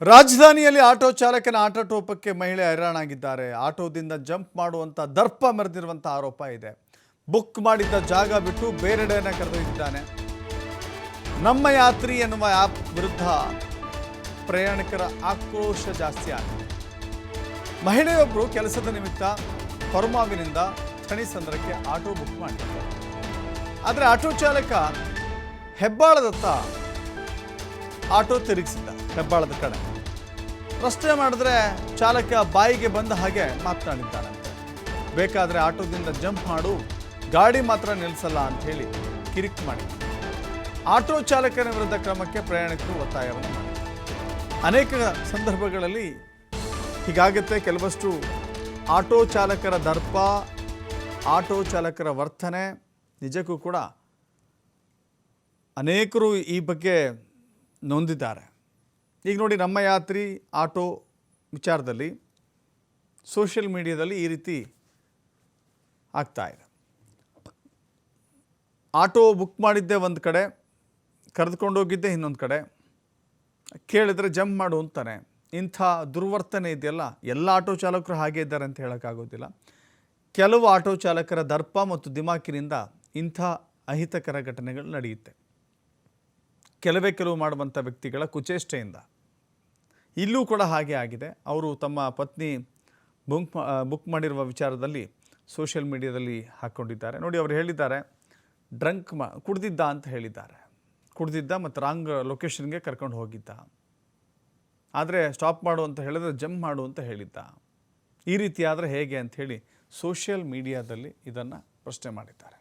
ರಾಜಧಾನಿಯಲ್ಲಿ ಆಟೋ ಚಾಲಕನ ಆಟೋಟೋಪಕ್ಕೆ ಮಹಿಳೆ ಹೈರಾಣಾಗಿದ್ದಾರೆ. ಆಟೋದಿಂದ ಜಂಪ್ ಮಾಡುವಂತ ದರ್ಪ ಮೆರೆದಿರುವಂತ ಆರೋಪ ಇದೆ. ಬುಕ್ ಮಾಡಿದ್ದ ಜಾಗ ಬಿಟ್ಟು ಬೇರೆಡೆಯನ್ನ ಕರೆದೊಯ್ದಿದ್ದಾನೆ. ನಮ್ಮ ಯಾತ್ರಿ ಎನ್ನುವ ಆಪ್ ವಿರುದ್ಧ ಪ್ರಯಾಣಿಕರ ಆಕ್ರೋಶ ಜಾಸ್ತಿ ಆಗಿದೆ. ಮಹಿಳೆಯೊಬ್ಬರು ಕೆಲಸದ ನಿಮಿತ್ತ ಹೊರಮಾವಿನಿಂದ ಥಣಿಸಂದ್ರಕ್ಕೆ ಆಟೋ ಬುಕ್ ಮಾಡಿದ್ದಾರೆ. ಆದರೆ ಆಟೋ ಚಾಲಕ ಹೆಬ್ಬಾಳದತ್ತ ಆಟೋ ತಿರುಗಿಸಿದ್ದ. ಹೆಬ್ಬಾಳದ ಕಡೆ ಪ್ರಶ್ನೆ ಮಾಡಿದ್ರೆ ಚಾಲಕ ಬಾಯಿಗೆ ಬಂದ ಹಾಗೆ ಮಾತನಾಡಿದ್ದಾನಂತೆ. ಬೇಕಾದರೆ ಆಟೋದಿಂದ ಜಂಪ್ ಮಾಡು, ಗಾಡಿ ಮಾತ್ರ ನಿಲ್ಲಿಸಲ್ಲ ಅಂತ ಹೇಳಿ ಕಿರಿಕ್ ಮಾಡಿ ಆಟೋ ಚಾಲಕನ ವಿರುದ್ಧ ಕ್ರಮಕ್ಕೆ ಪ್ರಯಾಣಿಕರು ಒತ್ತಾಯವನ್ನು ಮಾಡಿದ್ದಾರೆ. ಅನೇಕ ಸಂದರ್ಭಗಳಲ್ಲಿ ಹೀಗಾಗುತ್ತೆ. ಕೆಲವಷ್ಟು ಆಟೋ ಚಾಲಕರ ದರ್ಪ, ಆಟೋ ಚಾಲಕರ ವರ್ತನೆ ನಿಜಕ್ಕೂ ಕೂಡ ಅನೇಕರು ಈ ಬಗ್ಗೆ ನೊಂದಿದ್ದಾರೆ. ಈಗ ನೋಡಿ, ನಮ್ಮ ಯಾತ್ರಿ ಆಟೋ ವಿಚಾರದಲ್ಲಿ ಸೋಷಿಯಲ್ ಮೀಡಿಯಾದಲ್ಲಿ ಈ ರೀತಿ ಆಗ್ತಾ ಇದೆ. ಆಟೋ ಬುಕ್ ಮಾಡಿದ್ದೆ ಒಂದು ಕಡೆ, ಕರೆದುಕೊಂಡೋಗಿದ್ದೆ ಇನ್ನೊಂದು ಕಡೆ, ಕೇಳಿದ್ರೆ ಜಂಪ್ ಮಾಡು ಅಂತಾನೆ. ಇಂಥ ದುರ್ವರ್ತನೆ ಇದೆಯಲ್ಲ, ಎಲ್ಲ ಆಟೋ ಚಾಲಕರು ಹಾಗೆ ಇದ್ದಾರೆ ಅಂತ ಹೇಳೋಕ್ಕಾಗೋದಿಲ್ಲ. ಕೆಲವು ಆಟೋ ಚಾಲಕರ ದರ್ಪ ಮತ್ತು ದಿಮಾಕಿನಿಂದ ಇಂಥ ಅಹಿತಕರ ಘಟನೆಗಳು ನಡೆಯುತ್ತೆ. ಕೆಲವು ಮಾಡುವಂಥ ವ್ಯಕ್ತಿಗಳ ಕುಚೇಷ್ಟೆಯಿಂದ ಇಲ್ಲೂ ಕೂಡ ಹಾಗೆ ಆಗಿದೆ. ಅವರು ತಮ್ಮ ಪತ್ನಿ ಬುಕ್ ಮಾಡಿರುವ ವಿಚಾರದಲ್ಲಿ ಸೋಷಿಯಲ್ ಮೀಡಿಯಾದಲ್ಲಿ ಹಾಕ್ಕೊಂಡಿದ್ದಾರೆ. ನೋಡಿ, ಅವರು ಹೇಳಿದ್ದಾರೆ, ಕುಡ್ದಿದ್ದ ಅಂತ ಹೇಳಿದ್ದಾರೆ. ಕುಡ್ದಿದ್ದ ಮತ್ತು ರಾಂಗ್ ಲೊಕೇಶನ್ಗೆ ಕರ್ಕೊಂಡು ಹೋಗಿದ್ದ. ಆದರೆ ಸ್ಟಾಪ್ ಮಾಡು ಅಂತ ಹೇಳಿದ್ರೆ ಜಂಪ್ ಮಾಡು ಅಂತ ಹೇಳಿದ್ದ. ಈ ರೀತಿ ಆದರೆ ಹೇಗೆ ಅಂಥೇಳಿ ಸೋಷಿಯಲ್ ಮೀಡಿಯಾದಲ್ಲಿ ಇದನ್ನು ಪ್ರಶ್ನೆ ಮಾಡಿದ್ದಾರೆ.